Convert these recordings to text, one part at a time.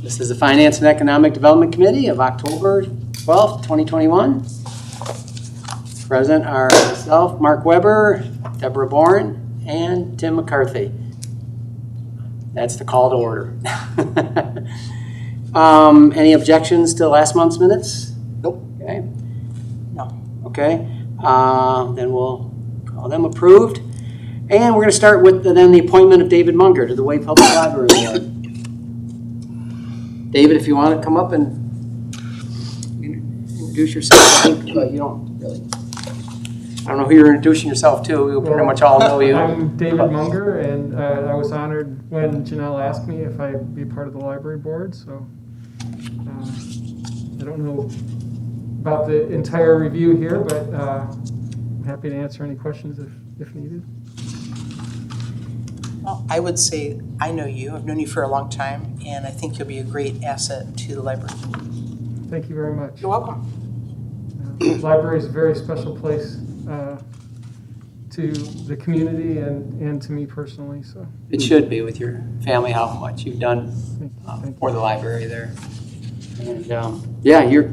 This is the Finance and Economic Development Committee of October 12th, 2021. Present are myself, Mark Weber, Deborah Bourne, and Tim McCarthy. That's the call to order. Any objections to last month's minutes? Nope. Okay. No. Okay. Then we'll call them approved. And we're going to start with then the appointment of David Munger to the Way Public Library Board. David, if you want to come up and introduce yourself. I think you don't really. I don't know who you're introducing yourself to. We pretty much all know you. I'm David Munger, and I was honored when Janelle asked me if I'd be part of the library board. So I don't know about the entire review here, but I'm happy to answer any questions if needed. Well, I would say I know you. I've known you for a long time, and I think you'll be a great asset to the library. Thank you very much. You're welcome. The library is a very special place to the community and to me personally. So It should be with your family, how much you've done thank for the library there. And yeah, your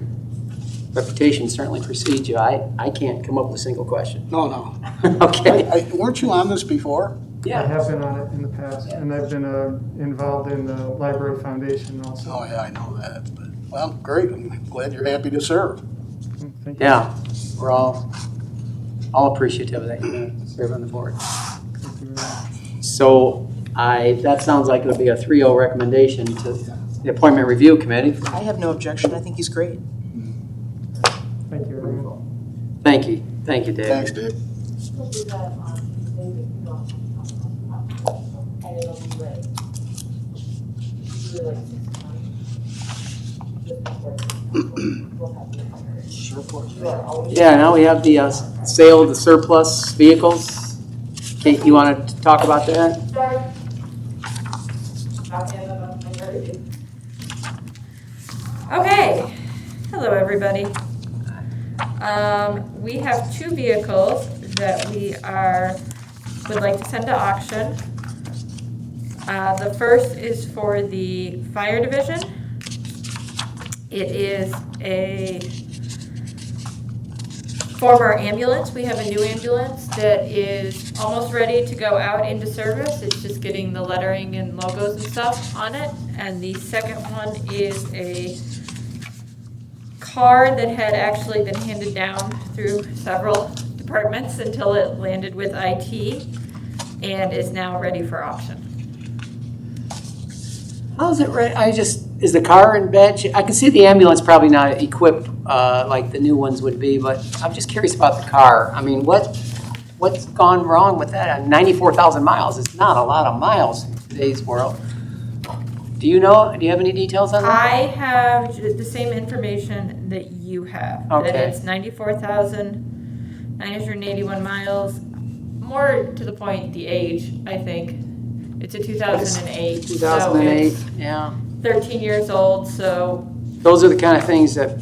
reputation certainly precedes you. I can't come up with a single question. No. Okay. Weren't you on this before? I have been on it in the past, and I've been involved in the Library Foundation also. Oh, yeah, I know that. But, well, great. I'm glad you're happy to serve. Thank you. Yeah, we're all appreciative that you're going to serve on the board. Thank you very much. So that sounds like it'll be a 3-0 recommendation to the Appointment Review Committee. I have no objection. I think he's great. Thank you, everyone. Thank you. Thank you, Dave. Thanks, Dave. Yeah, now we have the sale of the surplus vehicles. Kate, you want to talk about that? Okay, hello everybody. We have 2 vehicles that we would like to send to auction. The first is for the fire division. It is a former ambulance. We have a new ambulance that is almost ready to go out into service. It's just getting the lettering and logos and stuff on it. And the second one is a car that had actually been handed down through several departments until it landed with IT and is now ready for auction. How's it right? Is the car in bad shape? I can see the ambulance probably not equipped like the new ones would be, but I'm just curious about the car. I mean, what's gone wrong with that? 94,000 miles is not a lot of miles in today's world. Do you know? Do you have any details on that? I have the same information that you have. Okay. That it's 94,981 miles. More to the point, the age, I think. It's a 2008. 2008, so yeah. 13 years old, so Those are the kind of things that,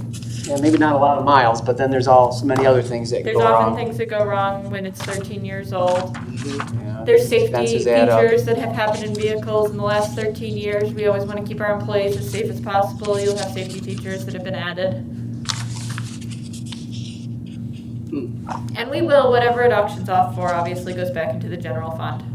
maybe not a lot of miles, but then there's so many other things that there's go often wrong. things that go wrong when it's 13 years old. Yeah, There's safety expenses add up. features that have happened in vehicles in the last 13 years. We always want to keep our employees as safe as possible. You'll have safety features that have been added. And we will, whatever it auctions off for, obviously goes back into the general fund.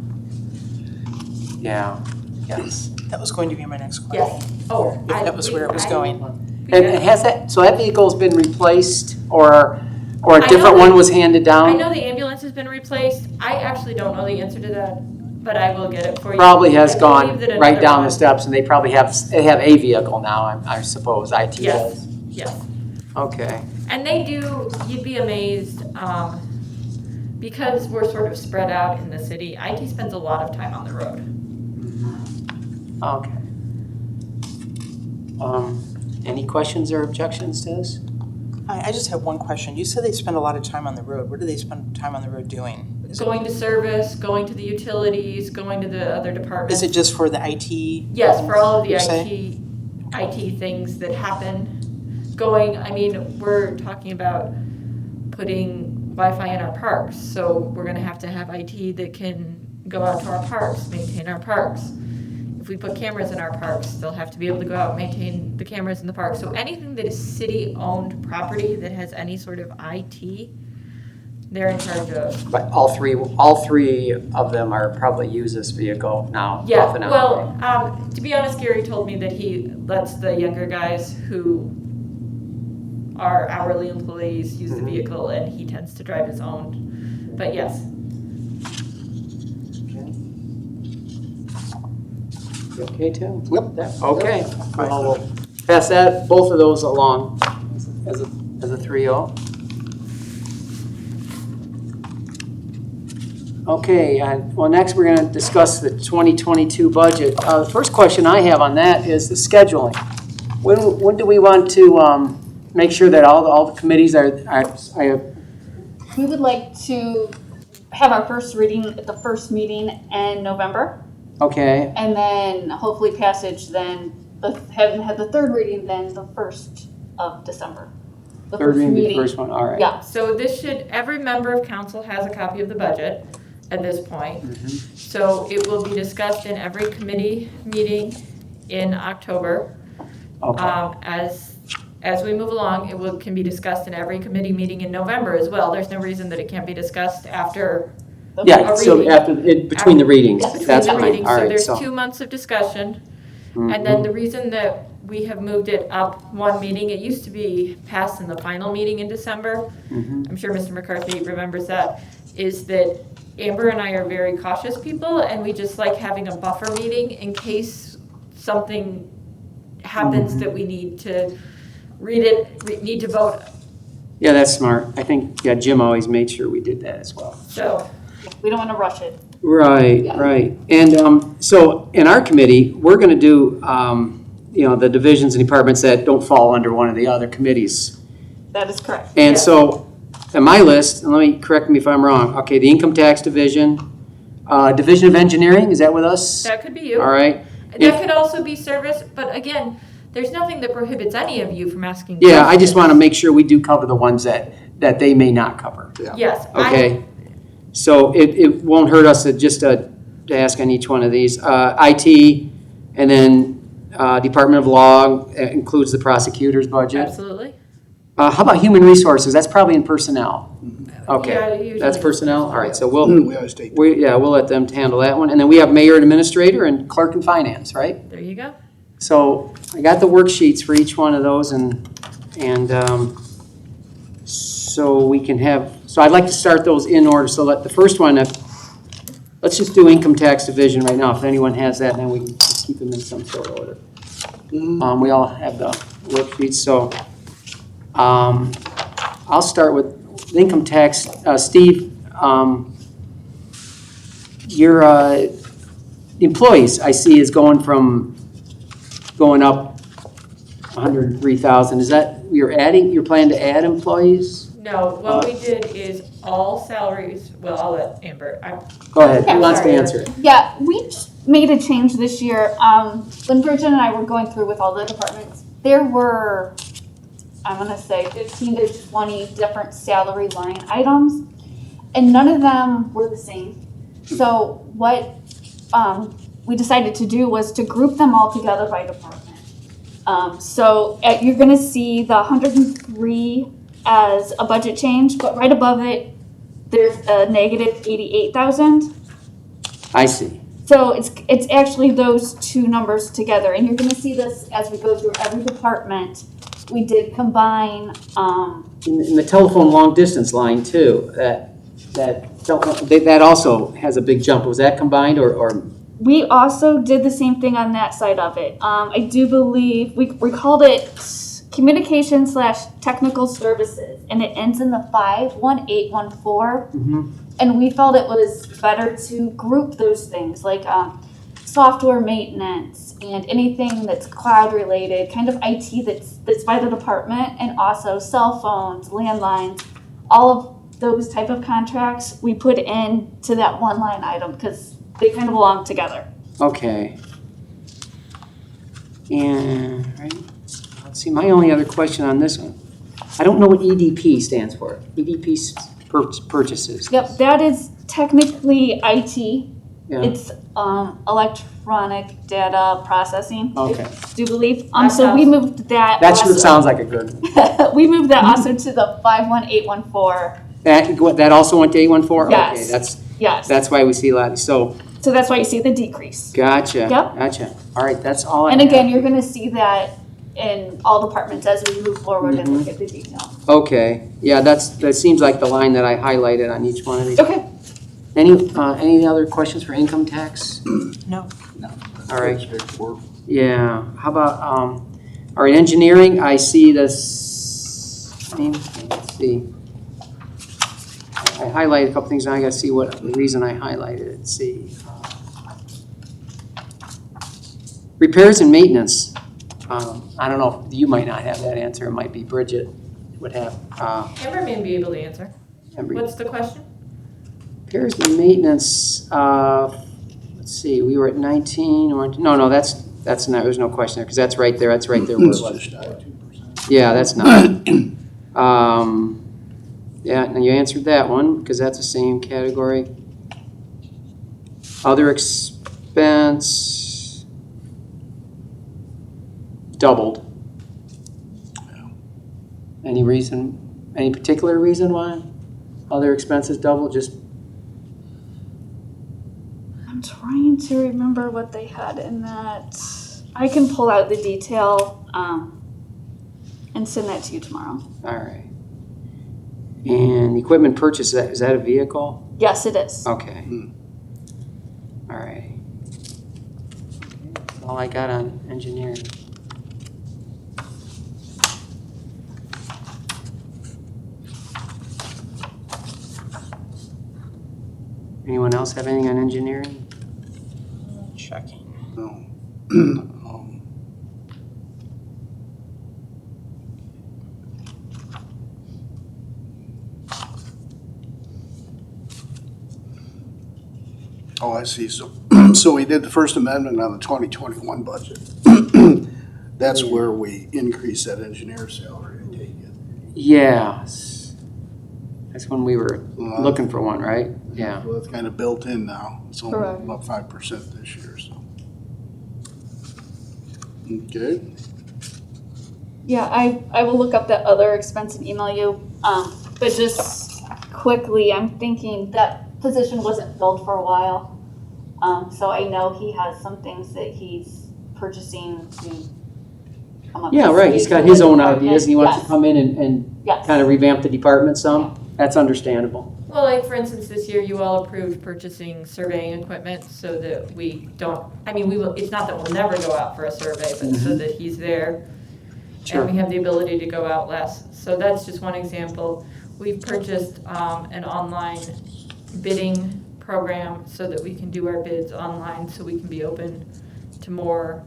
Yeah, yes. That was going to be my next question. Yes. Oh, If that was where it was going. And has that vehicle's been replaced or a I different know one that- was handed down? I know the ambulance has been replaced. I actually don't know the answer to that, but I will get it for you. Probably has I gone believe that right another down one- the steps, and they probably have a vehicle now, I suppose, IT Yes. does. Yes. Okay. And they do, you'd be amazed, because we're sort of spread out in the city, IT spends a lot of time on the road. Okay. Any questions or objections to this? I just have one question. You said they spend a lot of time on the road. What do they spend time on the road doing? Going to service, going to the utilities, going to the other departments. Is it just for the IT? Yes, for all of the you're saying? IT things that happen. We're talking about putting Wi-Fi in our parks, so we're gonna have to have IT that can go out to our parks, maintain our parks. if we put cameras in our parks, they'll have to be able to go out and maintain the cameras in the park. So anything that is city-owned property that has any sort of IT, they're in charge of. But all three of them are probably use this vehicle now. Yeah, off and on, well, right? to be honest, Gary told me that he lets the younger guys who are hourly employees use the vehicle, and he tends to drive his own. But yes. You okay, Tim? Yep. Okay. Well, we'll pass both of those along as a 3-0. Okay, well, next we're going to discuss the 2022 budget. The first question I have on that is the scheduling. When do we want to make sure that all the committees are We would like to have our first reading at the first meeting in November, okay? and then hopefully passage then, have the third reading then the 1st of December. The Third first reading, the meeting. first one, all right. Yeah, So this every member of council has a copy of the budget at this point. So it will be discussed in every committee meeting in October. Okay. As we move along, can be discussed in every committee meeting in November as well. There's no reason that it can't be discussed after Yeah, a so reading. between the readings, Between that's the fine, readings. all So right, there's so. 2 months of discussion. And then the reason that we have moved it up one meeting, it used to be passed in the final meeting in December. I'm sure Mr. McCarthy remembers that, is that Amber and I are very cautious people, and we just like having a buffer meeting in case something happens that we need to read it, need to vote. Yeah, that's smart. I think, yeah, Jim always made sure we did that as well. So, we don't want to rush it. Right, Yeah. right. And so in our committee, we're going to do, the divisions and departments that don't fall under one of the other committees. That is correct. And Yeah. so, in my list, and let me correct me if I'm wrong, okay, the income tax division, division of engineering, is that with us? that could be you. All right. That could also be service, but again, there's nothing that prohibits any of you from asking. Yeah, I just questions. want to make sure we do cover the ones that they may not cover. Yes. Okay, so it won't hurt us to ask on each one of these. IT, and then Department of Law includes the prosecutor's budget. Absolutely. How about human resources? That's probably in personnel. Yeah, Okay, usually that's it's personnel? All right, so We always take. we'll let them handle that one. And then we have mayor and administrator and clerk and finance, right? There you go. So I got the worksheets for each one of those and so we can have, so I'd like to start those in order. So let the first one, let's just do income tax division right now. If anyone has that, then we can keep them in some sort of order. We all have the worksheets, so I'll start with income tax. Steve, your employees I see is going up 103,000. Is that, you're planning to add employees? No, what we did is all salaries, well, I'll let Amber, Go ahead, who wants to Sorry. answer it? Yeah, we just made a change this year. When Bridget and I were going through with all the departments, there were, I'm gonna say 15 to 20 different salary line items, and none of them were the same. So what we decided to do was to group them all together by department. You're gonna see the 103 as a budget change, but right above it, there's a negative 88,000. I see. So it's actually those two numbers together, and you're gonna see this as we go through every department. We did combine, In the telephone long distance line too, that also has a big jump. Was that combined or? we also did the same thing on that side of it. I do believe, we called it communication/technical services, and it ends in the 51814. And we felt it was better to group those things, like software maintenance and anything that's cloud related, kind of IT that's by the department, and also cell phones, landlines, all of those type of contracts we put into that one line item because they kind of belong together. Okay. And, right, let's see, my only other question on this one, I don't know what EDP stands for. EDP purchases. Yep, that is technically IT. Yeah. It's electronic data processing. Okay. I do believe. So we moved that. That sure also- sounds like a good one. We moved that also to the 51814. That also went to 814? Yes. Okay, Yes. that's why we see a lot. So, So that's why you see the decrease. gotcha. Yep. Gotcha. All right, that's all I And have. again, you're gonna see that in all departments as we move forward and look at the detail. Okay, yeah, that seems like the line that I highlighted on each one of these. Okay. Any other questions for income tax? No. All right. Straightforward. Yeah, how about, all right, engineering, I see this, let's see. I highlighted a couple things, and I gotta see what the reason I highlighted it, let's see. Repairs and maintenance, I don't know, you might not have that answer, it might be Bridget would have. Amber may be able to answer. What's the question? Repairs and maintenance, let's see, we were at 19, no, that's not, there's no question there, because that's right there where it It's was. just shy of 2%. Yeah, that's not. Yeah, and you answered that one, because that's the same category. Other expense doubled. Any reason, any particular reason why other expenses doubled? Just, I'm trying to remember what they had in that. I can pull out the detail and send that to you tomorrow. all right. And equipment purchase, is that a vehicle? Yes, it is. Okay. All right. That's all I got on engineering. Anyone else have anything on engineering? Checking. No. Oh, I see. So, so we did the First Amendment on the 2021 budget. That's where we increased that engineer salary, I take it. Yeah. That's when we were looking for one, right? Yeah. So that's kind of built in now. It's only Correct. about 5% this year, so. Okay. Yeah, I will look up that other expense and email you. But just quickly, I'm thinking that position wasn't filled for a while. So I know he has some things that he's purchasing to come up. Yeah, to right. speed He's got with his the own department. ideas and he wants to Yes. come in and Yes. kind of revamp the department some. That's understandable. Well, like for instance, this year you all approved purchasing surveying equipment so that we don't, I mean, we will, it's not that we'll never go out for a survey, but so that he's there. Sure. And we have the ability to go out less. So that's just one example. We've purchased an online bidding program so that we can do our bids online, so we can be open to more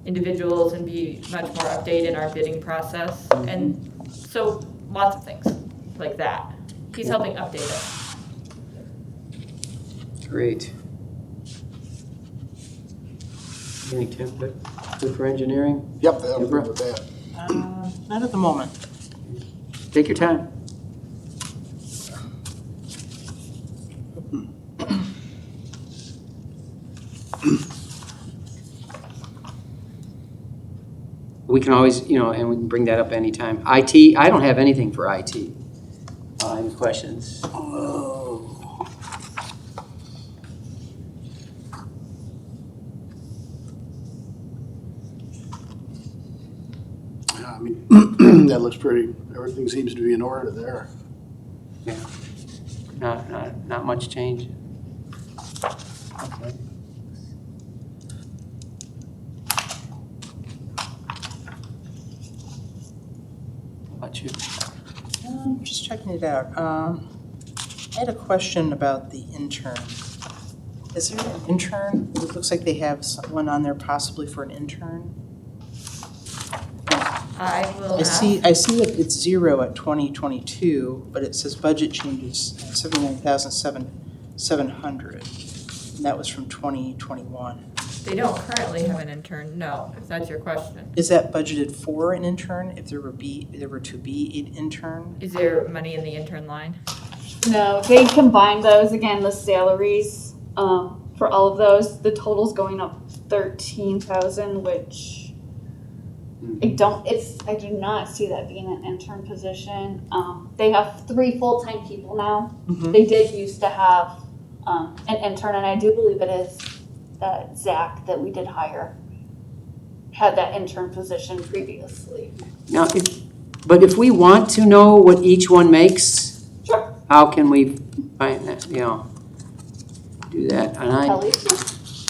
individuals and be much more updated in our bidding process. And so lots of things like that. He's helping update us. Great. You think, Tim, good for engineering? Yep, that'll Deborah? go with that. Not at the moment. Take your time. We can always, and we can bring that up anytime. IT, I don't have anything for IT. Any questions? Yeah, I mean, that looks pretty, everything seems to be in order there. Yeah. Not much change. Okay. How about you? Just checking it out. I had a question about the intern. Is there an intern? It looks like they have one on there possibly for an intern. I will I ask. see that it's 0 at 2022, but it says budget changes 79,700. And that was from 2021. They don't currently have an intern, no, if that's your question. Is that budgeted for an intern, if there were to be an intern? Is there money in the intern line? No, they combined those, again, the salaries, for all of those. The total's going up 13,000, which I do not see that being an intern position. They have 3 full-time people now. Mhm. They did used to have an intern, and I do believe it is that Zach that we did hire had that intern position previously. Now, but if we want to know what each one makes, Sure. how can we find that, do that? And I Kelly?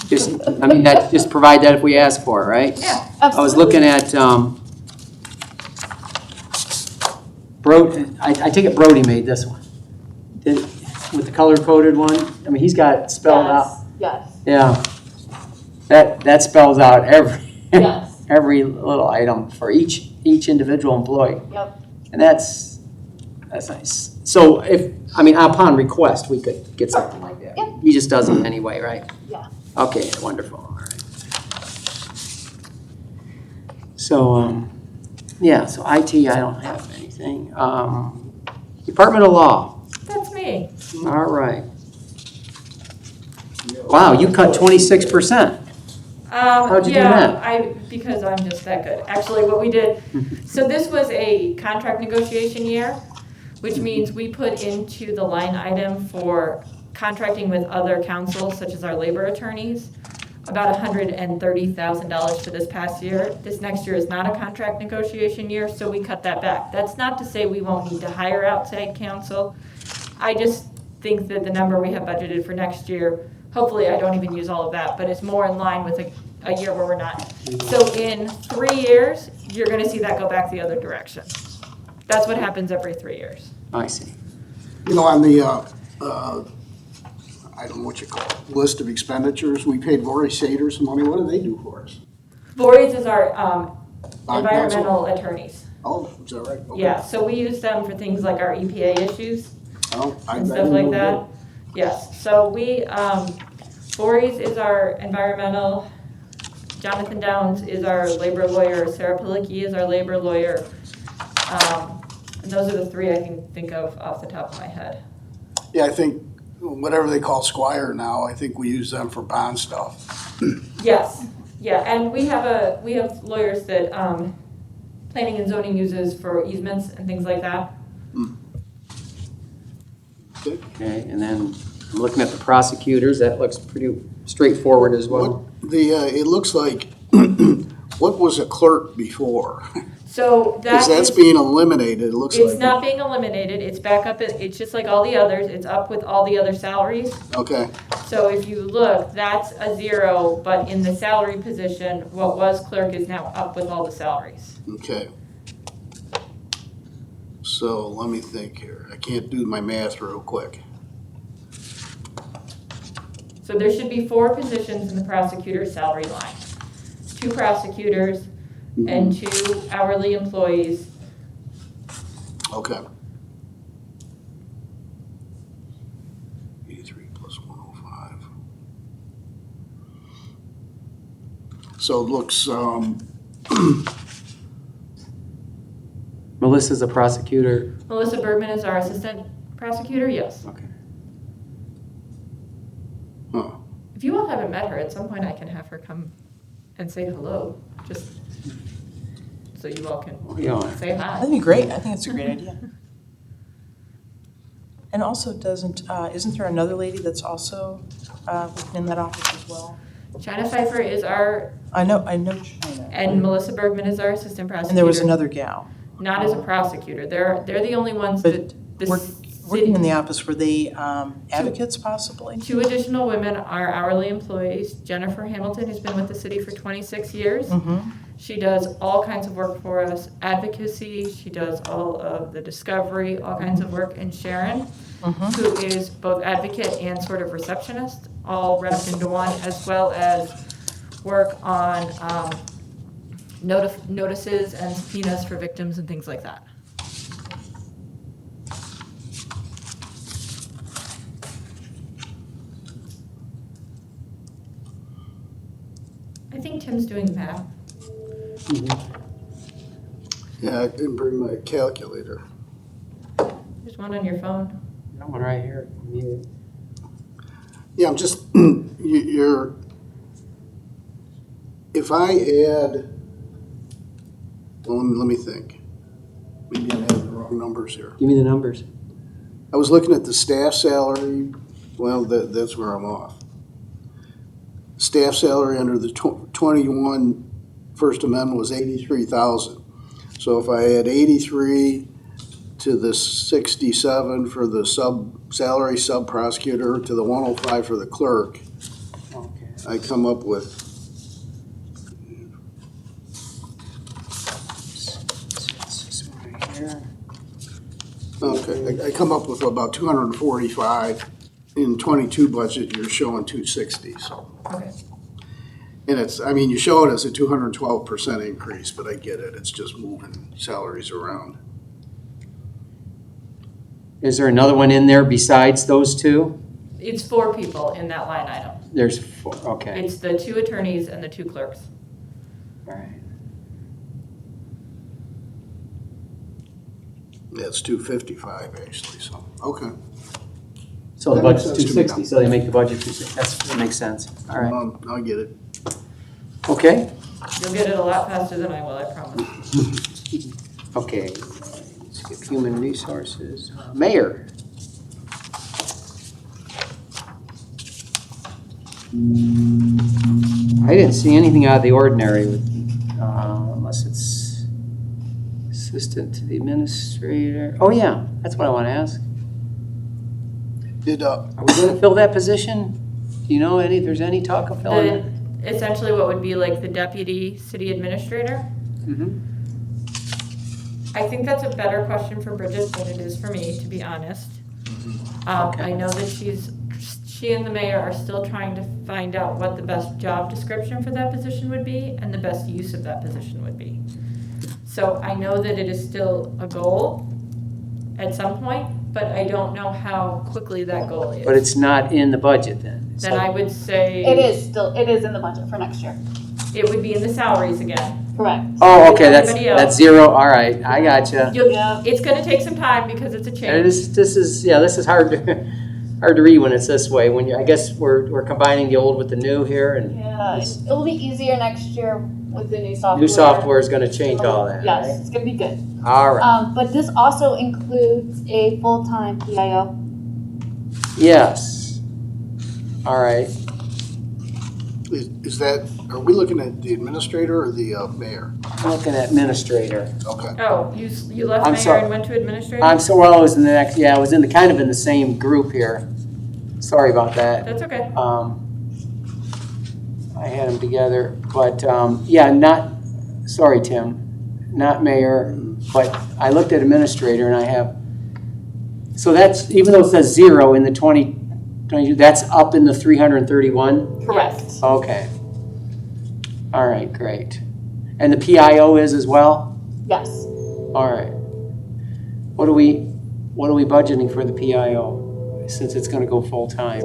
just provide that if we ask for it, right? Yeah. I was looking at, I take it Brody made this one. With the color-coded one, I mean, he's got it spelled out. Yes. Yeah. That spells out Yes. every little item for each individual employee. Yep. And that's nice. So upon request, we could get something like that. Yep. He just does it anyway, right? Yeah. Okay, wonderful, all right. So, so IT, I don't have anything. Department of Law, That's me. all right. Wow, you cut 26%. How'd you do that? Because I'm just that good. Actually, what we did, so this was a contract negotiation year, which means we put into the line item for contracting with other councils, such as our labor attorneys, about $130,000 for this past year. This next year is not a contract negotiation year, so we cut that back. That's not to say we won't need to hire outside counsel. I just think that the number we have budgeted for next year, hopefully I don't even use all of that, but it's more in line with a year where we're not. So in 3 years, you're gonna see that go back the other direction. That's what happens every 3 years. I see. On the, I don't know what you call it, list of expenditures, we paid Lori Sater some money. What do they do for us? Voorhees is our Bond environmental attorneys. Oh, is that right? Okay. Yeah, so we use them for things like our EPA issues Oh, I and stuff didn't like know that. Yes, so Voorhees is our environmental, Jonathan Downs is our labor lawyer, Sarah Palicki is our labor lawyer. And those are the 3 I can think of off the top of my head. Yeah, I think whatever they call Squire now, I think we use them for bond stuff. Yes, yeah, and we have lawyers that planning and zoning uses for easements and things like that. Okay, and then I'm looking at the prosecutors. That looks pretty straightforward as well. It looks like, what was a clerk before? So Because that's being eliminated, it looks like. It's not being eliminated, it's back up, it's just like all the others, it's up with all the other salaries. Okay, So if you look, that's a 0, but in the salary position, what was clerk is now up with all the salaries. okay. So let me think here. I can't do my math real quick. So there should be 4 positions in the prosecutor's salary line. 2 prosecutors and 2 hourly employees. Okay. 83 plus 105. So it looks, Melissa's a prosecutor. Melissa Bergman is our assistant prosecutor, yes. Okay. huh. If you all haven't met her, at some point I can have her come and say hello, just so you all can Yeah. say hi. That'd be great. I think it's a great idea. And also isn't there another lady that's also within that office as well? China Pfeiffer is our, I know China. and Melissa Bergman is our assistant prosecutor. And there was another gal. Not as a prosecutor. They're the only ones But that the Working in city. the office, were they advocates possibly? 2 additional women are hourly employees. Jennifer Hamilton has been with the city for 26 years. Mm-hmm. She does all kinds of work for us, advocacy. She does all of the discovery, all kinds of work. And Sharon, Mm-hmm. who is both advocate and sort of receptionist, all wrapped into one, as well as work on notices and subpoenas for victims and things like that. I think Tim's doing math. Yeah, I didn't bring my calculator. There's one on your phone. That one right here. Yeah, I'm just, you're, if I add, well, let me think. Maybe I'm adding the wrong numbers here. Give me the numbers. I was looking at the staff salary, well, that's where I'm off. Staff salary under the 21 First Amendment was 83,000. So if I add 83 to the 67 for the salary sub prosecutor to the 105 for the clerk, Okay. I come up with, okay, I come up with about 245. In 22 budget, you're showing 260, so. Okay. And it's, I mean, you show it as a 212% increase, but I get it, it's just moving salaries around. Is there another one in there besides those two? It's 4 people in that line item. There's 4, okay. It's the 2 attorneys and the 2 clerks. All right. Yeah, it's 255 actually, so, okay. So the That makes budget's sense to me 260, now. so they make the budget 260. That makes sense. All right. I get it. Okay. You'll get it a lot faster than I will, I promise. Okay. Let's get human resources. Mayor. I didn't see anything out of the ordinary with, unless it's assistant to the administrator. Oh, yeah, that's what I want to ask. Did, Are we going to fill that position? Do you know if there's any talk of filling it? Essentially what would be like the deputy city administrator. Mhm. I think that's a better question for Bridget than it is for me, to be honest. Okay. I know that she and the mayor are still trying to find out what the best job description for that position would be and the best use of that position would be. So I know that it is still a goal at some point, but I don't know how quickly that goal is. But it's not in the budget then? Then I would say. It is in the budget for next year. It would be in the salaries again. Correct. Oh, okay, Everybody else. that's zero, all right, I gotcha. Yeah. It's gonna take some time because it's a And change. this is hard to read when it's this way, when I guess we're combining the old with the new here, and Yeah, it'll be easier next year with the new software. new software is gonna change all that, Yes, right? it's gonna be good. All right, But this also includes a full-time PIO. yes. All right, is that, are we looking at the administrator or the mayor? I'm looking at administrator. Okay. Oh, you left I'm mayor sorry. and went to administrator? I was in the next, yeah, I was kind of in the same group here. Sorry about that. That's okay. I had them together, but, yeah, sorry, Tim, not mayor, but I looked at administrator and I have, so that's, even though it says zero in the 2022, that's up in the 331? Correct. Okay. All right, great. And the PIO is as well? Yes. All right. What are we budgeting for the PIO, since it's gonna go full-time?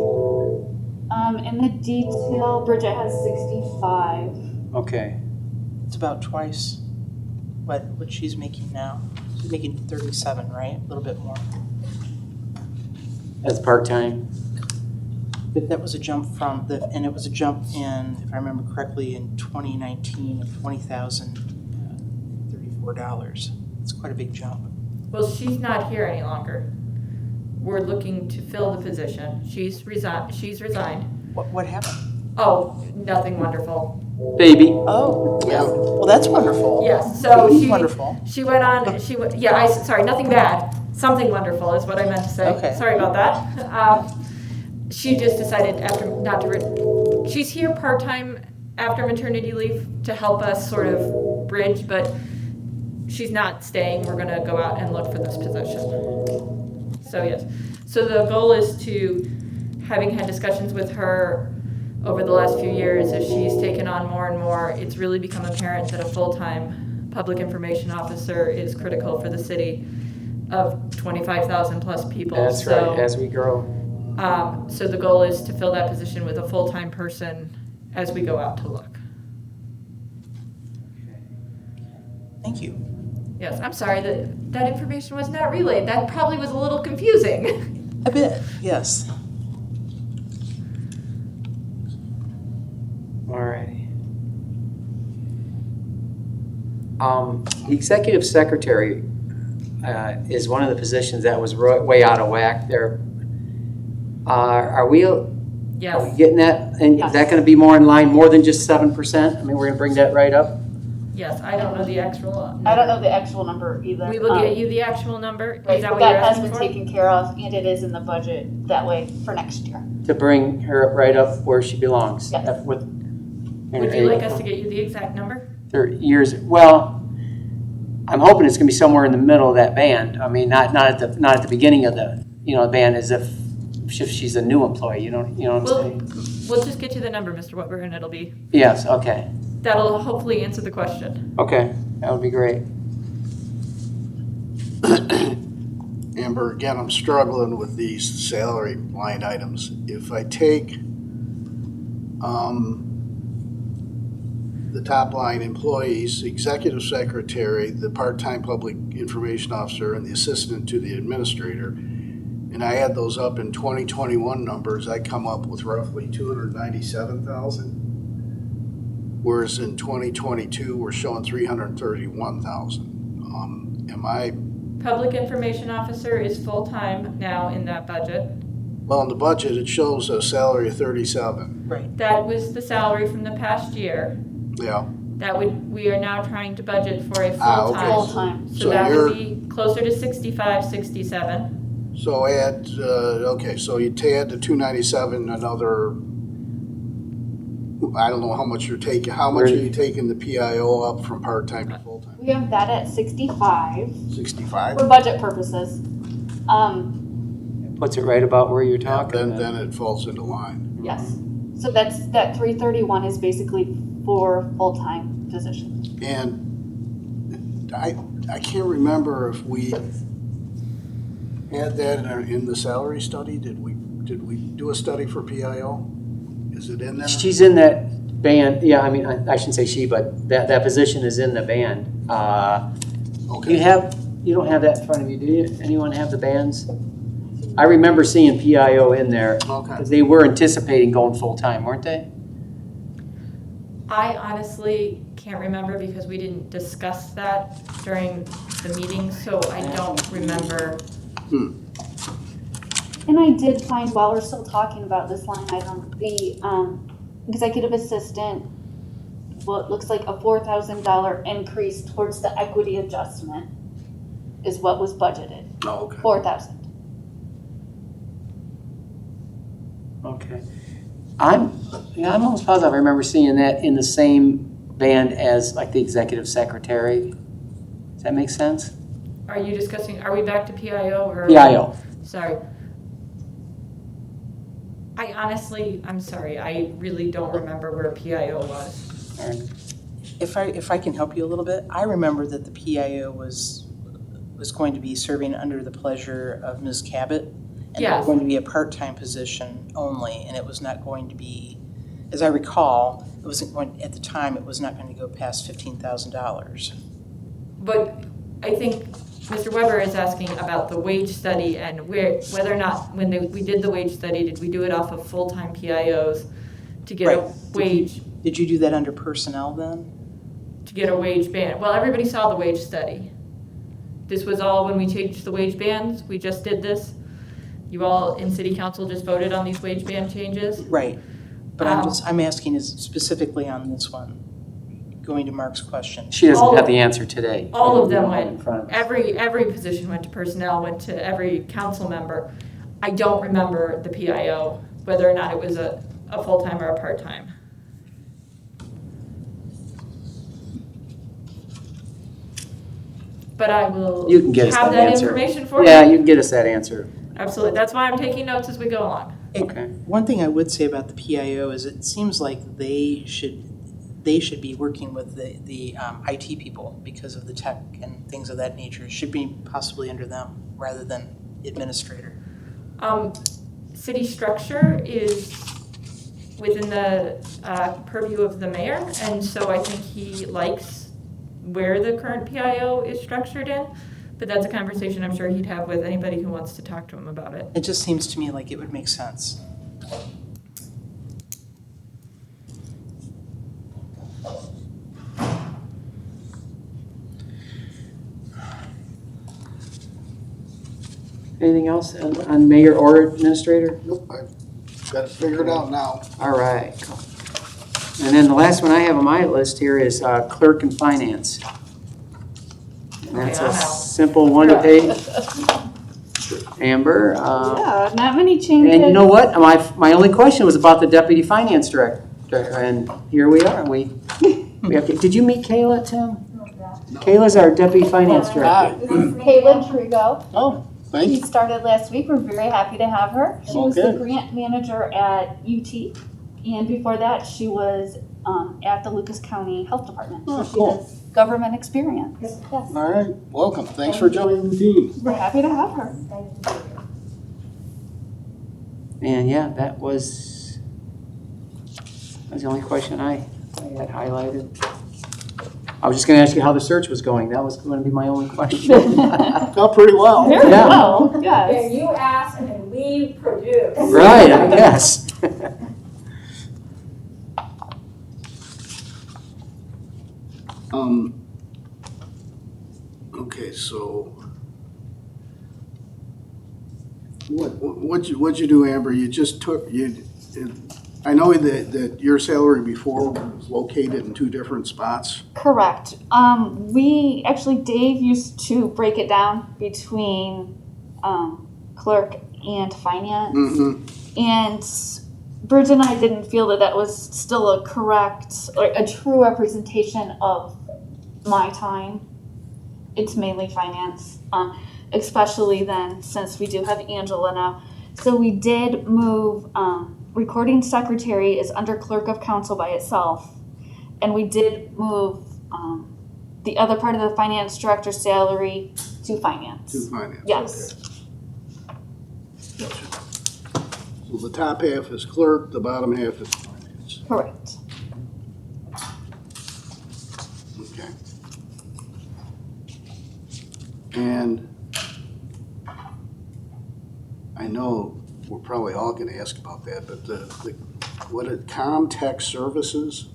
In the detail, Bridget has 65. Okay, It's about twice what she's making now. She's making 37, right? A little bit more. that's part-time? But that was a jump and it was a jump in, if I remember correctly, in 2019 of $20,034. It's quite a big jump. Well, she's not here any longer. We're looking to fill the position. She's resigned. What happened? Oh, nothing wonderful. Baby? Oh, Yeah. well, that's wonderful. Yes, so Wonderful. she went on, sorry, nothing bad. Something wonderful is what I meant to say. Okay. Sorry about that. She just decided she's here part-time after maternity leave to help us sort of bridge, but she's not staying. We're gonna go out and look for this position. So yes, so the goal is to, having had discussions with her over the last few years, as she's taken on more and more, it's really become apparent that a full-time public information officer is critical for the city of 25,000 plus people. That's right, as we grow. So the goal is to fill that position with a full-time person as we go out to look. Thank you. Yes, I'm sorry that information was not relayed. That probably was a little confusing. A bit, yes. The executive secretary is one of the positions that was way out of whack there. Are we Yes, getting that? And is that gonna be more in line, more than just 7%? I mean, we're gonna bring that right up? yes, I don't know the actual number. I don't know the actual number either. We will get you the actual number. Is Right, that but what you're that has asking been for? taken care of, and it is in the budget that way for next year. To bring her right up where she belongs? Yes. With Would you like us to get you the exact number? their years, well, I'm hoping it's gonna be somewhere in the middle of that band. I mean, not at the beginning of the, band as if she's a new employee, you know what I'm saying? We'll just get you the number, Mr. Weber, and it'll be, Yes, okay, that'll hopefully answer the question. okay, that would be great. Amber, again, I'm struggling with these salary line items. If I take the top line employees, executive secretary, the part-time public information officer, and the assistant to the administrator, and I add those up in 2021 numbers, I come up with roughly 297,000. Whereas in 2022, we're showing 331,000. Am I, Public information officer is full-time now in that budget. well, in the budget, it shows a salary of 37. Right. That was the salary from the past year. Yeah. We are now trying to budget for a Okay. full-time. Full-time. So So that you're- would be closer to 65, 67. So add, okay, so you add the 297, another, I don't know how much you're taking, how much are you taking the PIO up from part-time to full-time? We have that at 65 65? for budget purposes. Puts it right about where you're Yeah, talking. then it falls into line. Yes. So that 331 is basically for full-time positions. And I can't remember if we had that in the salary study. Did we do a study for PIO? Is it in there? She's in that band, yeah, I mean, I shouldn't say she, but that position is in the band. Okay. You don't have that in front of you, do you? Anyone have the bands? I remember seeing PIO in there, Okay. because they were anticipating going full-time, weren't they? I honestly can't remember because we didn't discuss that during the meeting, so I don't remember. And I did find, while we're still talking about this line item, the executive assistant, well, it looks like a $4,000 increase towards the equity adjustment is what was budgeted, Oh, okay. 4,000. Okay. I'm almost positive I remember seeing that in the same band as like the executive secretary. Does that make sense? Are we back to PIO or? PIO. Sorry. I'm sorry, I really don't remember where PIO was. All right. If I can help you a little bit, I remember that the PIO was going to be serving under the pleasure of Ms. Cabot. And it Yes. was going to be a part-time position only, and it was not going to be, as I recall, it wasn't going, at the time, it was not going to go past $15,000. But I think Mr. Weber is asking about the wage study and whether or not, we did the wage study, did we do it off of full-time PIOs to get a Right. wage, Did you do that under personnel then? to get a wage band? Well, everybody saw the wage study. This was all when we changed the wage bands, we just did this. You all in city council just voted on these wage band changes. Right. But I'm asking is specifically on this one, going to Mark's question. She doesn't All have of- the answer today. All of them In went, front of us. every position went to personnel, went to every council member. I don't remember the PIO, whether or not it was a full-time or a part-time. But I will You can get us have that that answer. information for you. Yeah, you can get us that answer. Absolutely, that's why I'm taking notes as we go along. Okay. One thing I would say about the PIO is it seems like they should be working with the IT people because of the tech and things of that nature. It should be possibly under them rather than administrator. City structure is within the purview of the mayor, and so I think he likes where the current PIO is structured in, but that's a conversation I'm sure he'd have with anybody who wants to talk to him about it. It just seems to me like it would make sense. Anything else on mayor or administrator? Nope, I've got it figured out now. All right. Cool. And then the last one I have on my list here is clerk and finance. And that's Okay, a I'm out. simple one-page. Amber. Yeah, not many changes. And you know what? My only question was about the deputy finance director, and here we are. We have to, did you meet Kayla, Tim? Kayla's our deputy finance director. Caitlin Trigo. Oh, thank She you. started last week. We're very happy to have her. She was the Okay. grant manager at UT, and before that, she was at the Lucas County Health Department. Oh, So she cool. has government experience. Yes, All right, welcome. Thanks for joining the team. we're happy to have her. And yeah, that was the only question I had highlighted. I was just going to ask you how the search was going. That was going to be my only question. Got pretty well. Very Yeah. well, And yes. you ask and we produce. Right, I guess. Okay, so what'd you do, Amber? You just took, I know that your salary before was located in two different spots. Correct. We actually, Dave used to break it down between clerk and finance. Mm-hmm. And Bridget and I didn't feel that that was still a correct or a true representation of my time. It's mainly finance, especially then since we do have Angela now. So we did move, recording secretary is under clerk of council by itself. And we did move the other part of the finance director's salary to finance. To finance. Yes. Okay. Gotcha. So the top half is clerk, the bottom half is finance. Correct. Okay. And I know we're probably all gonna ask about that, but what are Comtech services?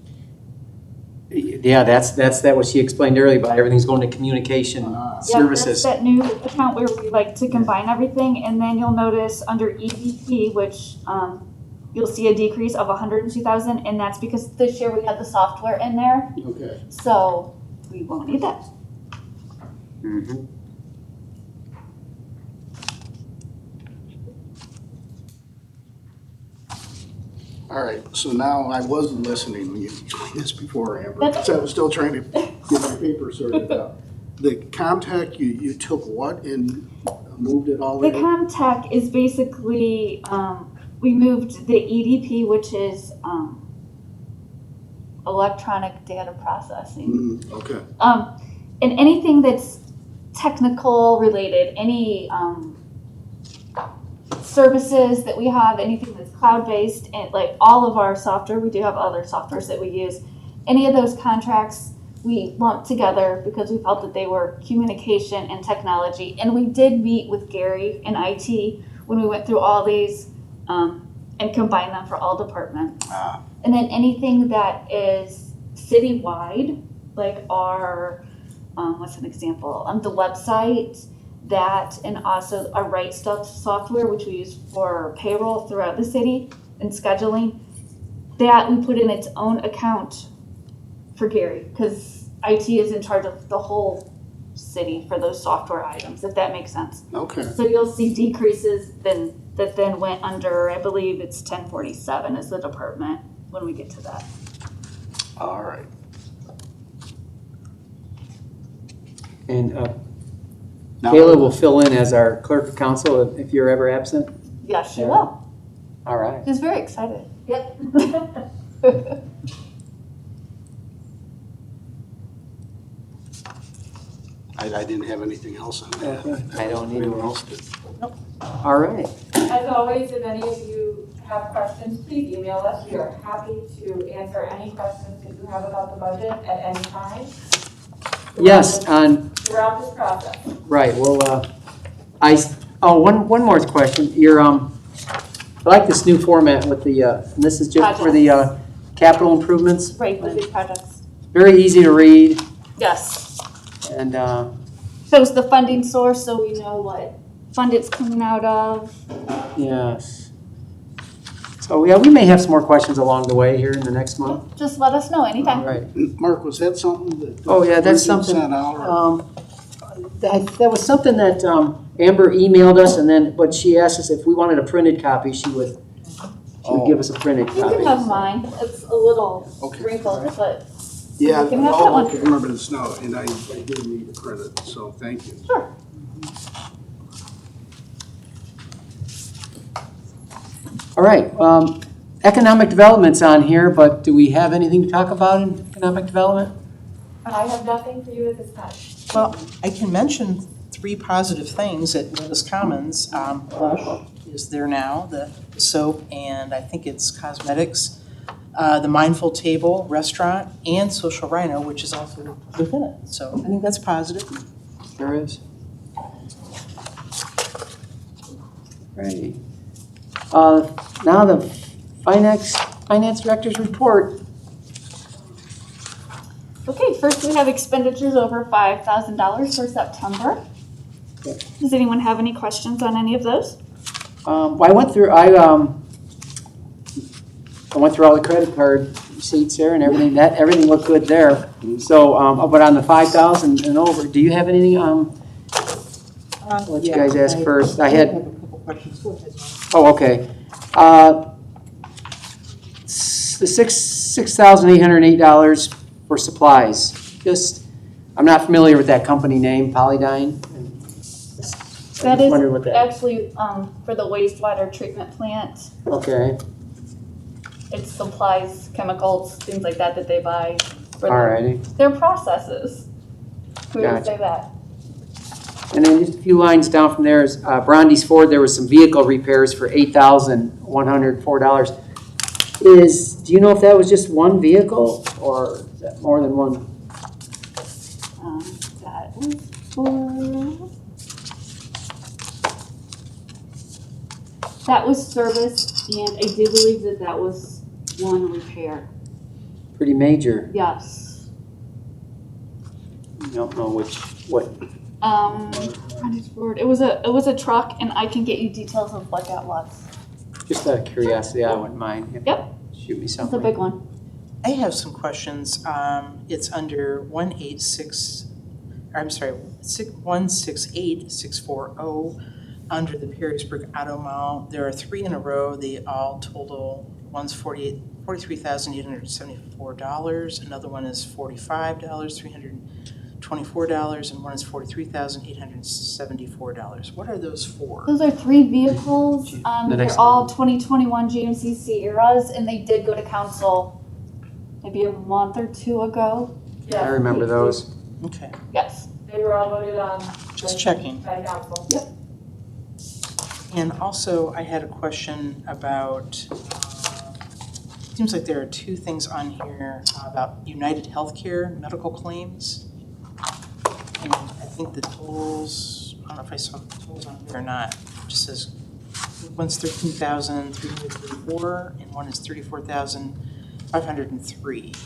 Yeah, that's what she explained earlier about everything's going to communication Yep, services. that's that new account where we like to combine everything, and then you'll notice under EDP, which you'll see a decrease of 102,000, and that's because this year we had the software in there, Okay. so we won't need that. Mhm. All right, so now I wasn't listening when you explained this before, Amber, That's because I was still trying to get my paper sorted out. The Comtech, you took what and moved it all The in? Comtech is basically, we moved the EDP, which is electronic data processing. Okay, And anything that's technical related, any services that we have, anything that's cloud-based, and like all of our software, we do have other softwares that we use. Any of those contracts we lumped together because we felt that they were communication and technology. And we did meet with Gary in IT when we went through all these and combined them for all departments. And then anything that is citywide, like our, what's an example? The website, that, and also our Right Stuff software, which we use for payroll throughout the city and scheduling, that we put in its own account for Gary, because IT is in charge of the whole city for those software items, if that makes sense. okay. So you'll see decreases that then went under, I believe it's 1047 is the department when we get to that. All right. And Now- Kayla will fill in as our clerk of council if you're ever absent. Yes, she Yeah. will. All right. She's very excited. Yep. I didn't have anything else on that. Okay. I don't either. Everyone else did. All right. As always, if any of you have questions, please email us. We are happy to answer any questions that you have about the budget at any time Yes, on, throughout this process. right, well, one more question. I like this new format with the, and this is just for the capital improvements. Right, the big projects. Very easy to read, Yes. and Shows the funding source so we know what fund it's coming out of. Yes. So, yeah, we may have some more questions along the way here in the next month. Just let us know anytime. All right. Mark, was that something that? Oh, yeah, that's Richard something, sent out, or- that was something that Amber emailed us, and then, but she asked us if we wanted a printed copy, she would give us a printed You can copy. have mine. It's a little Okay. wrinkled, but Yeah, You can have that one. okay, I remember the snow, and I did need to print it, so thank you. sure. All right, economic development's on here, but do we have anything to talk about in economic development? I have nothing for you at this time. Well, I can mention 3 positive things at Willis Commons. Lush is there now, the soap, and I think it's cosmetics. The Mindful Table Restaurant, and Social Rhino, which is also within it. So I think that's positive. There is. Great. Now the finance director's report. Okay, first we have expenditures over $5,000 for September. Okay. Does anyone have any questions on any of those? Well, I went through all the credit card receipts there and everything. Everything looked good there. So, but on the 5,000 and over, do you have anything? I'll let you guys ask first. I had. a couple questions. Go ahead. Oh, okay. The $6,808 for supplies. I'm not familiar with that company name, Polydyne. That just wondered what is that- actually for the wastewater treatment plant. Okay, It's supplies, chemicals, things like that that they buy for alrighty. their processes. We would Gotcha. say that. And then just a few lines down from there is Brandy's Ford, there was some vehicle repairs for $8,104. Do you know if that was just one vehicle or is that more than one? That was for. That was service, and I do believe that was one repair. Pretty major. Yes. You don't know what. Brandy's Ford. It was a truck, and I can get you details of what that was. Just out of curiosity, I wouldn't mind. Yep. Shoot me It's a something. big one. I have some questions. It's under 168640 under the Perrysburg Auto Mall. There are 3 in a row. They all total, one's $43,874. Another one is $45, $324, and one is $43,874. What are those for? Those are 3 vehicles. The next They're all 2021 GMC Sierras, and they did go to council maybe a month or 2 ago. Yes, I remember those. Okay, Yes. They were all voted on. just checking. By council. And also, I had a question about, seems like there are 2 things on here about United Healthcare medical claims. And I think the totals, I don't know if I saw the totals on here or not. It just says one's $13,334 and one is $34,503.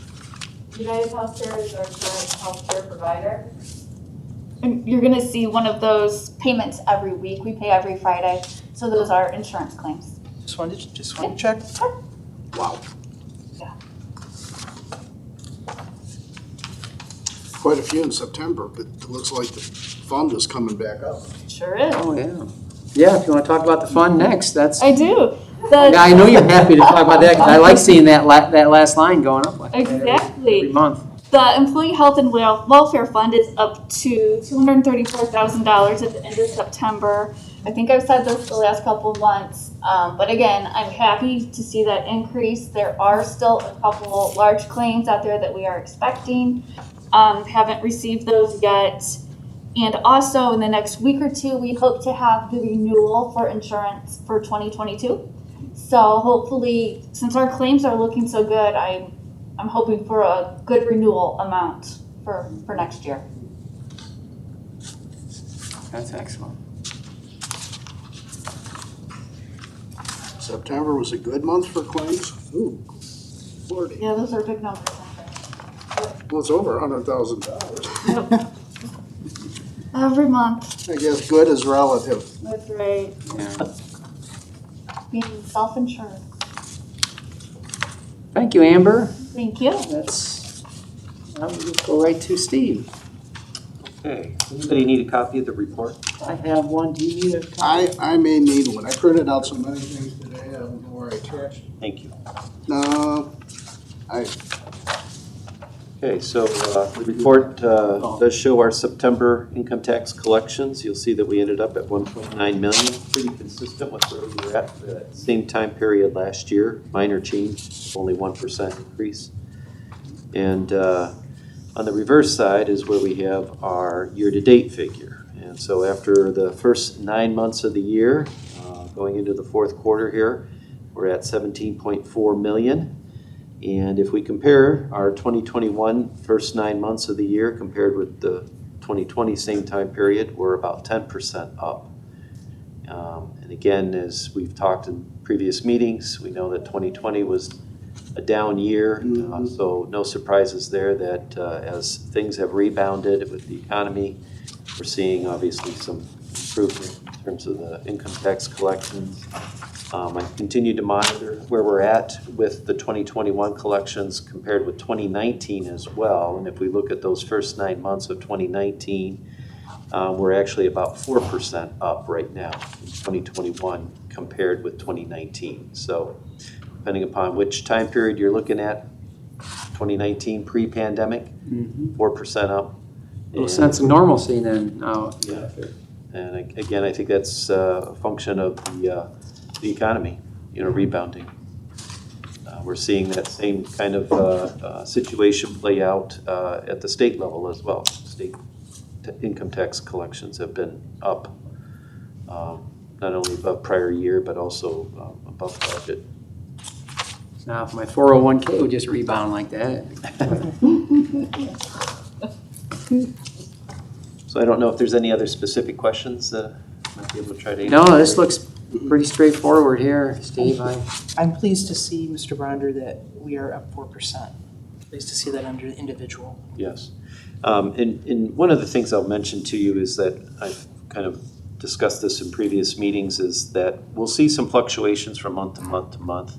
United Healthcare is our current healthcare provider. And you're gonna see one of those payments every week. We pay every Friday, so those are insurance claims. Just wanted to check. Wow. Yeah. Quite a few in September, but it looks like the fund is coming back up. Sure is. Oh, yeah. Yeah, if you want to talk about the fund next, that's. I do. Yeah, I know you're happy to talk about that because I like seeing that last line going up like that Exactly. every month. The Employee Health and Welfare Fund is up to $234,000 at the end of September. I think I've said this the last couple of months, but again, I'm happy to see that increase. There are still a couple large claims out there that we are expecting. Haven't received those yet. And also in the next week or 2, we hope to have the renewal for insurance for 2022. So hopefully, since our claims are looking so good, I'm hoping for a good renewal amount for next year. That's excellent. September was a good month for claims. Ooh, 40. Yeah, those are big numbers. Well, it's over $100,000. Every month. I guess good is relative. That's right. Yeah. Being self-insured. Thank you, Amber. Thank you. That's, now we'll just go right to Steve. Okay, anybody need a copy of the report? I have one. Do you need a copy? I may need one. I printed out so many things today, I don't know where I attached it. Thank you. No, Okay, so the report does show our September income tax collections. You'll see that we ended up at 1.9 million, pretty consistent with where we were at the same time period last year. Minor change, only 1% increase. And on the reverse side is where we have our year-to-date figure. And so after the first 9 months of the year, going into the fourth quarter here, we're at 17.4 million. And if we compare our 2021 first 9 months of the year compared with the 2020 same time period, we're about 10% up. And again, as we've talked in previous meetings, we know that 2020 was a down year, so no surprises there that as things have rebounded with the economy, we're seeing obviously some improvement in terms of the income tax collections. I continue to monitor where we're at with the 2021 collections compared with 2019 as well. And if we look at those first 9 months of 2019, we're actually about 4% up right now in 2021 compared with 2019. So depending upon which time period you're looking at, 2019 pre-pandemic, 4% up. A little sense of normalcy then now. Yeah. And again, I think that's a function of the economy, rebounding. We're seeing that same kind of situation play out at the state level as well. State income tax collections have been up, not only above prior year, but also above budget. Now, if my 401k would just rebound like that. So I don't know if there's any other specific questions that I might be able to try to answer. No, this looks pretty straightforward here, Steve. I'm pleased to see, Mr. Bronder, that we are up 4%. Pleased to see that under the individual. Yes. And one of the things I'll mention to you is that I've kind of discussed this in previous meetings is that we'll see some fluctuations from month to month to month.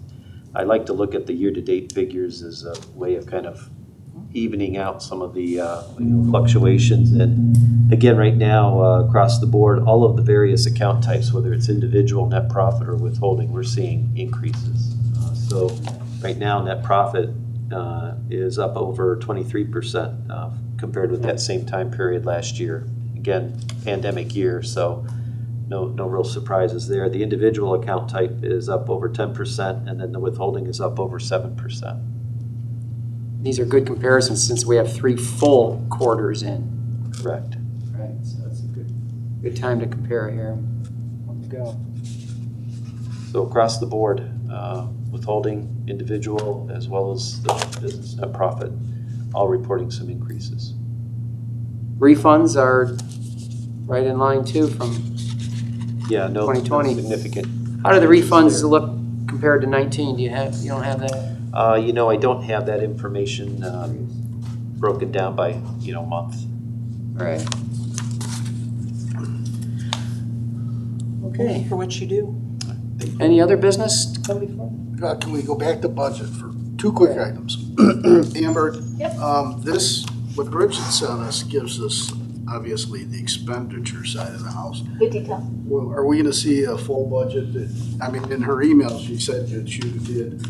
I like to look at the year-to-date figures as a way of kind of evening out some of the fluctuations. And again, right now, across the board, all of the various account types, whether it's individual, net profit, or withholding, we're seeing increases. So right now, net profit is up over 23% compared with that same time period last year. Again, pandemic year, so no real surprises there. The individual account type is up over 10%, and then the withholding is up over 7%. These are good comparisons since we have 3 full quarters in. Correct. Right, so that's a good time to compare here. On the go. So across the board, withholding, individual, as well as the business net profit, all reporting some increases. Refunds are right in line too from, Yeah, no 2020. significant. how do the refunds look compared to 19? You don't have that? I don't have that information broken down by, month. All right. Okay. For what you do. Any other business to come before? Can we go back to budget for 2 quick items? Amber, this, what Bridget sent us gives us obviously the expenditure side of the house. Good detail. Well, are we gonna see a full budget? In her email, she said that you did,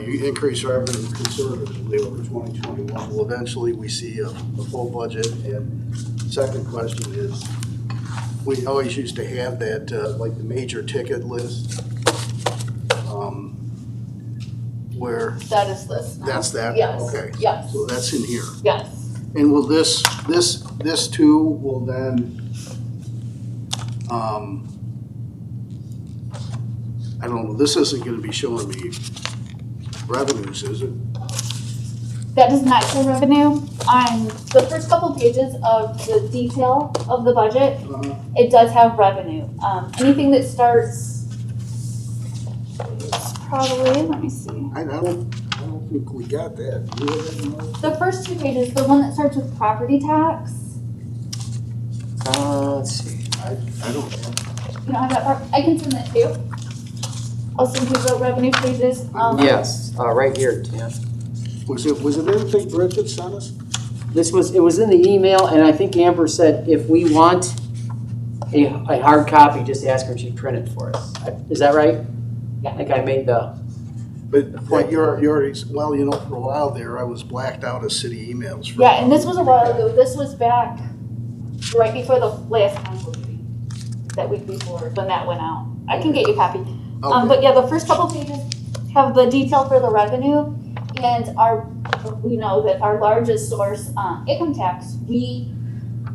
you increased revenue conservatively over 2021. Will eventually we see a full budget? And second question is, we always used to have that, like the major ticket list, where, Status list now. that's that? Yes. Okay. Yes. So that's in here. Yes. And will this too will then, I don't know, this isn't gonna be showing me revenues, is it? That does not show revenue. On the first couple pages of the detail of the budget, it does have revenue. Anything that starts, it's probably, let me see. I don't think we got that. Do you have that? The first 2 pages, the one that starts with property tax, Let's see. I don't, You don't have that part? I can send that to you. I'll send you the revenue pages. Yes, right here, Tim. was it anything Bridget sent us? It was in the email, and I think Amber said if we want a hard copy, just ask her if she print it for us. Is that right? Yeah. I think I made the, But you're already, well, you know, for a while there, I was blacked out of city emails. for- Yeah, and this was a while ago. This was back right before the last council meeting, that week before, when that went out. I can get you a copy. Okay. But yeah, the first couple pages have the detail for the revenue, and we know that our largest source, income tax, we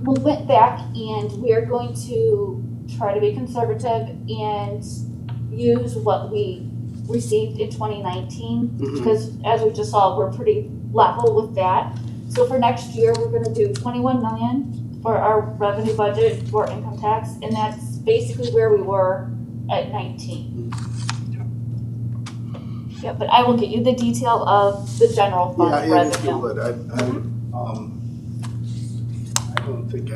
went back and we are going to try to be conservative and use what we received in 2019, Mhm. because as we just saw, we're pretty level with that. So for next year, we're gonna do 21 million for our revenue budget for income tax, and that's basically where we were at 19. Yeah, but I will get you the detail of the general fund Yeah, if you revenue. would, I don't think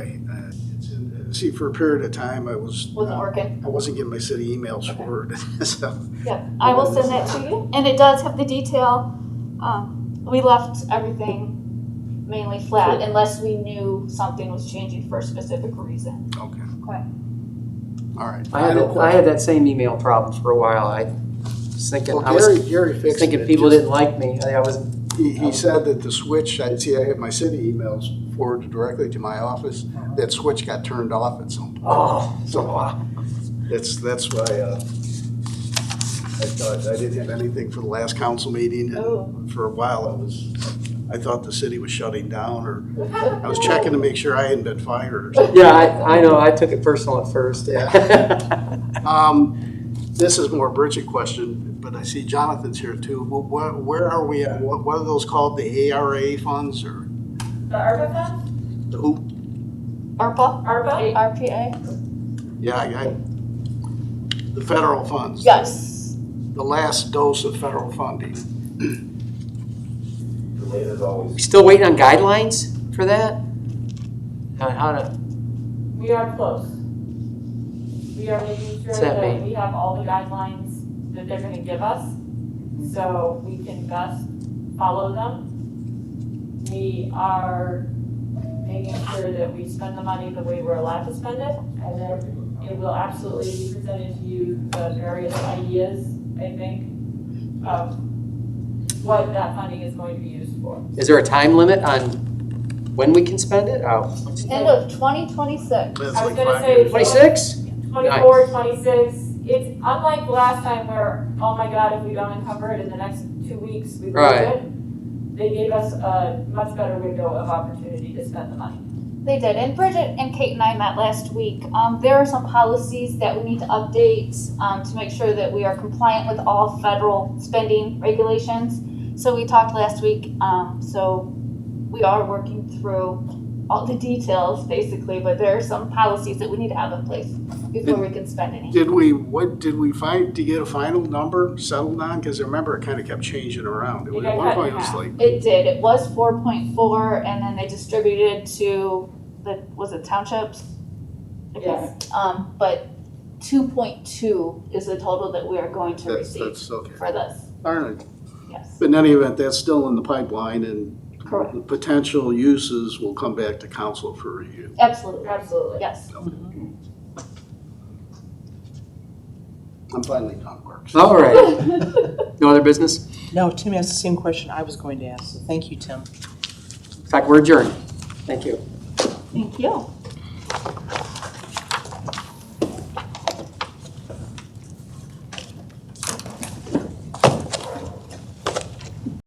see, for a period of time, I Wasn't working. I wasn't getting my city emails forwarded, so. Yeah, I will send that to you, and it does have the detail. We left everything mainly flat unless we knew something was changing for a specific reason. Okay. Okay. All right. I had that same email problem for a while. I was thinking, Well, I was Gary fixed thinking it. people Just- didn't like me. I was, He said that the switch, I had my city emails forwarded directly to my office. That switch got turned off at some point. so wow. That's why I thought I didn't have anything for the last council meeting. And for a while, I thought the city was shutting down, or I was checking to make sure I hadn't been fired or something. Yeah, I know. I took it personal at first. Yeah. This is more a Bridget question, but I see Jonathan's here too. Where are we at? What are those called? The ARA funds or The ARPA funds? the who? ARPA? ARPA? ARPA? Yeah, the federal funds. Yes. The last dose of federal funding. We still waiting on guidelines for that? How to? We are close. We are making sure What's that that mean? we have all the guidelines that they're gonna give us, so we can best follow them. We are making sure that we spend the money the way we're allowed to spend it, and then it will absolutely be presented to you the various ideas, I think, of what that funding is going to be used for. Is there a time limit on when we can spend it? Oh, End of 2026. That's I was like gonna 5 say- years. 26? 24, 26, it's unlike last time where, oh my God, if we don't encumber it in the next 2 weeks, we lose Right. it. They gave us a much better window of opportunity to spend the money. They did, and Bridget and Kate and I met last week. There are some policies that we need to update to make sure that we are compliant with all federal spending regulations. So we talked last week, so we are working through all the details basically, but there are some policies that we need to have in place before we can spend any. Did we find to get a final number settled on? Because I remember it kind of kept changing around. It was, It got at one cut in point it was half. like, It did, it was 4.4 and then they distributed to was it townships? Yes. But 2.2 is the total that we are going to receive that's okay. for this, All right. yes. But in any event, that's still in the pipeline, and Correct. the potential uses will come back to council for review. Absolutely, Absolutely. yes. I'm finally done work. All right. No other business? No, Tim asked the same question I was going to ask, so thank you, Tim. In fact, we're adjourned. Thank you. Thank you.